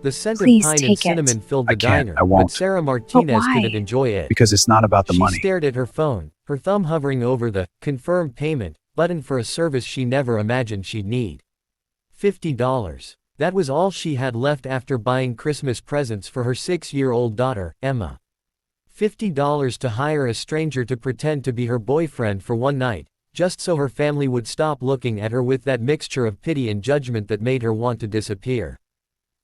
The scent of Please pine and take it. cinnamon filled I the can't. diner, I won't. but Sarah But Martinez why? couldn't enjoy it. Because it's not about the She money. stared at her phone, her thumb hovering over the confirm payment button for a service she never imagined she'd need. $50. That was all she had left after buying Christmas presents for her 6-year-old daughter, Emma. $50 to hire a stranger to pretend to be her boyfriend for one night, just so her family would stop looking at her with that mixture of pity and judgment that made her want to disappear.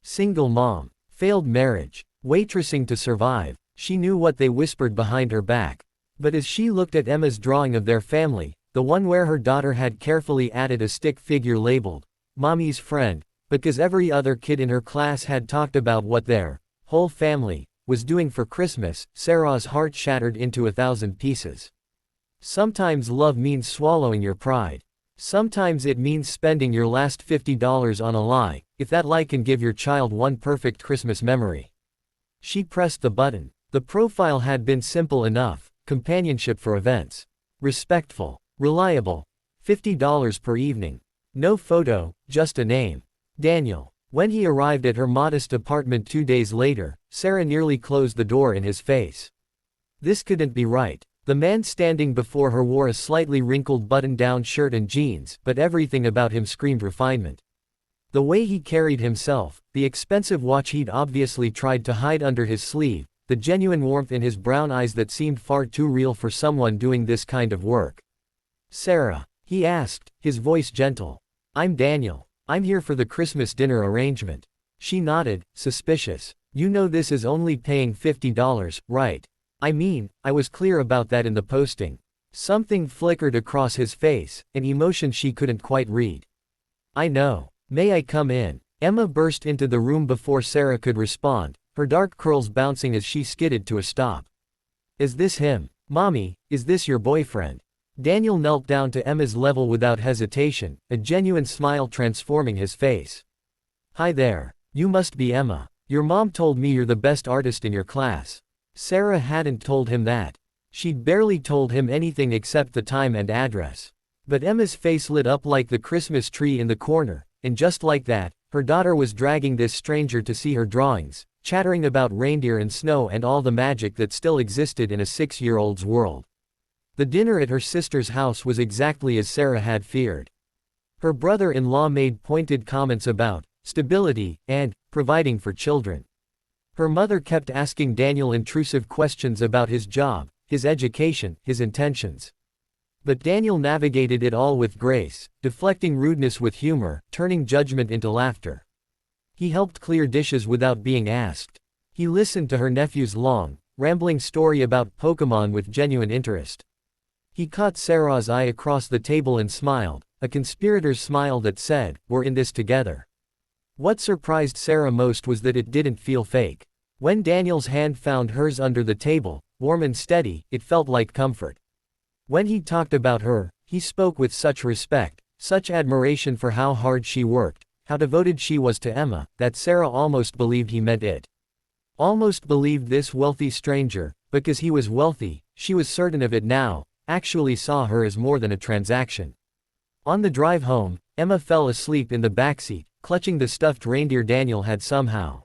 Single mom, failed marriage, waitressing to survive, she knew what they whispered behind her back. But as she looked at Emma's drawing of their family, the one where her daughter had carefully added a stick figure labeled, "Mommy's friend," because every other kid in her class had talked about what their whole family was doing for Christmas, Sarah's heart shattered into 1,000 pieces. Sometimes love means swallowing your pride. Sometimes it means spending your last $50 on a lie, if that lie can give your child one perfect Christmas memory. She pressed the button. The profile had been simple enough: companionship for events, respectful, reliable, $50 per evening. No photo, just a name. Daniel. When he arrived at her modest apartment 2 days later, Sarah nearly closed the door in his face. This couldn't be right. The man standing before her wore a slightly wrinkled button-down shirt and jeans, but everything about him screamed refinement. The way he carried himself, the expensive watch he'd obviously tried to hide under his sleeve, the genuine warmth in his brown eyes that seemed far too real for someone doing this kind of work. "Sarah," he asked, his voice gentle. "I'm Daniel. I'm here for the Christmas dinner arrangement." She nodded, suspicious. "You know this is only paying $50, right?" "I mean, I was clear about that in the posting." Something flickered across his face, an emotion she couldn't quite read. "I know. May I come in?" Emma burst into the room before Sarah could respond, her dark curls bouncing as she skidded to a stop. "Is this him? Mommy, is this your boyfriend?" Daniel knelt down to Emma's level without hesitation, a genuine smile transforming his face. "Hi there. You must be Emma. Your mom told me you're the best artist in your class." Sarah hadn't told him that. She'd barely told him anything except the time and address. But Emma's face lit up like the Christmas tree in the corner, and just like that, her daughter was dragging this stranger to see her drawings, chattering about reindeer and snow and all the magic that still existed in a 6-year-old's world. The dinner at her sister's house was exactly as Sarah had feared. Her brother-in-law made pointed comments about stability and providing for children. Her mother kept asking Daniel intrusive questions about his job, his education, his intentions. But Daniel navigated it all with grace, deflecting rudeness with humor, turning judgment into laughter. He helped clear dishes without being asked. He listened to her nephew's long, rambling story about Pokémon with genuine interest. He caught Sarah's eye across the table and smiled, a conspirator's smile that said, "We're in this together." What surprised Sarah most was that it didn't feel fake. When Daniel's hand found hers under the table, warm and steady, it felt like comfort. When he talked about her, he spoke with such respect, such admiration for how hard she worked, how devoted she was to Emma, that Sarah almost believed he meant it. Almost believed this wealthy stranger, because he was wealthy, she was certain of it now, actually saw her as more than a transaction. On the drive home, Emma fell asleep in the backseat, clutching the stuffed reindeer Daniel had somehow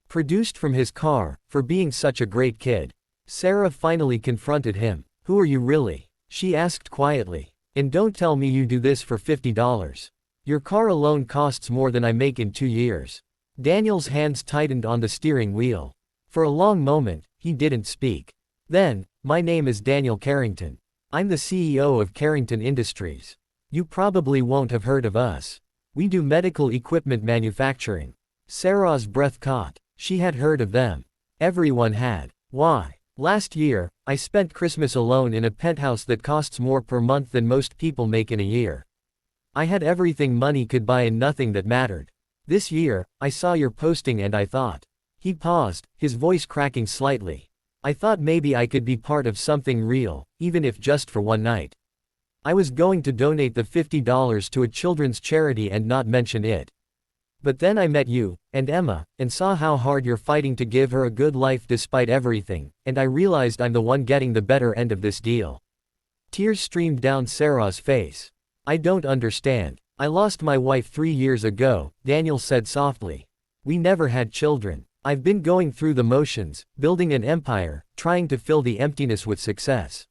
produced from his car, for being such a great kid. Sarah finally confronted him. "Who are you really?" she asked quietly. "And don't tell me you do this for $50. Your car alone costs more than I make in 2 years." Daniel's hands tightened on the steering wheel. For a long moment, he didn't speak. Then, "My name is Daniel Carrington. I'm the CEO of Carrington Industries. You probably won't have heard of us. We do medical equipment manufacturing." Sarah's breath caught. She had heard of them. Everyone had. "Why? Last year, I spent Christmas alone in a penthouse that costs more per month than most people make in a year. I had everything money could buy and nothing that mattered. This year, I saw your posting and I thought." He paused, his voice cracking slightly. "I thought maybe I could be part of something real, even if just for one night. I was going to donate the $50 to a children's charity and not mention it. But then I met you, and Emma, and saw how hard you're fighting to give her a good life despite everything, and I realized I'm the one getting the better end of this deal." Tears streamed down Sarah's face. "I don't understand. I lost my wife 3 years ago," Daniel said softly. We never had children. I've been going through the motions, building an empire, trying to fill the emptiness with success.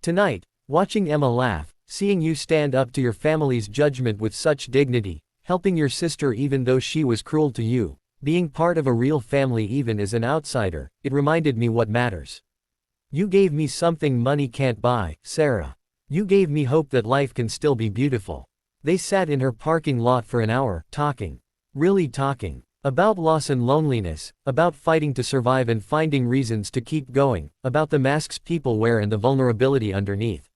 Tonight, watching Emma laugh, seeing you stand up to your family's judgment with such dignity, helping your sister even though she was cruel to you, being part of a real family even as an outsider, it reminded me what matters. You gave me something money can't buy, Sarah. You gave me hope that life can still be beautiful. They sat in her parking lot for an hour, talking. Really talking. About loss and loneliness, about fighting to survive and finding reasons to keep going, about the masks people wear and the vulnerability underneath.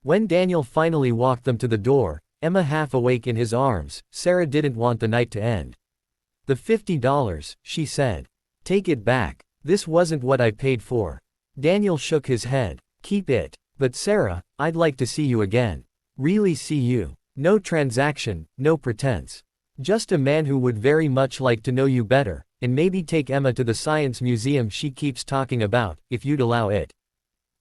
When Daniel finally walked them to the door, Emma half awake in his arms, Sarah didn't want the night to end. The $50, she said. Take it back. This wasn't what I paid for. Daniel shook his head. Keep it. But Sarah, I'd like to see you again. Really see you. No transaction, no pretense. Just a man who would very much like to know you better, and maybe take Emma to the science museum she keeps talking about, if you'd allow it.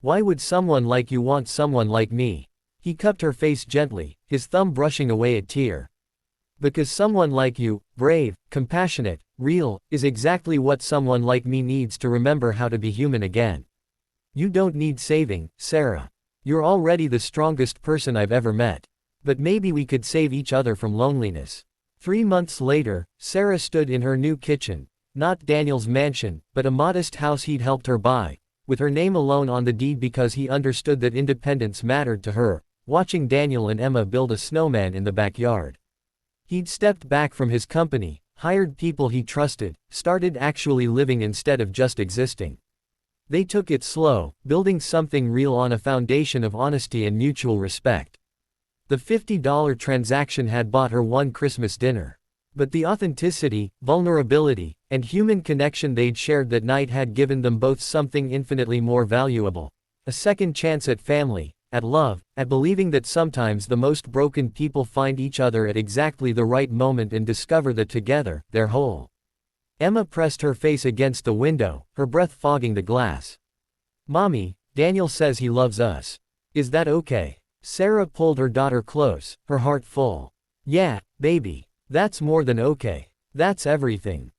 Why would someone like you want someone like me? He cupped her face gently, his thumb brushing away a tear. Because someone like you, brave, compassionate, real, is exactly what someone like me needs to remember how to be human again. You don't need saving, Sarah. You're already the strongest person I've ever met. But maybe we could save each other from loneliness. 3 months later, Sarah stood in her new kitchen, not Daniel's mansion, but a modest house he'd helped her buy, with her name alone on the deed because he understood that independence mattered to her, watching Daniel and Emma build a snowman in the backyard. He'd stepped back from his company, hired people he trusted, started actually living instead of just existing. They took it slow, building something real on a foundation of honesty and mutual respect. The $50 transaction had bought her one Christmas dinner. But the authenticity, vulnerability, and human connection they'd shared that night had given them both something infinitely more valuable. A second chance at family, at love, at believing that sometimes the most broken people find each other at exactly the right moment and discover that together, they're whole. Emma pressed her face against the window, her breath fogging the glass. Mommy, Daniel says he loves us. Is that okay? Sarah pulled her daughter close, her heart full. Yeah, baby. That's more than okay. That's everything.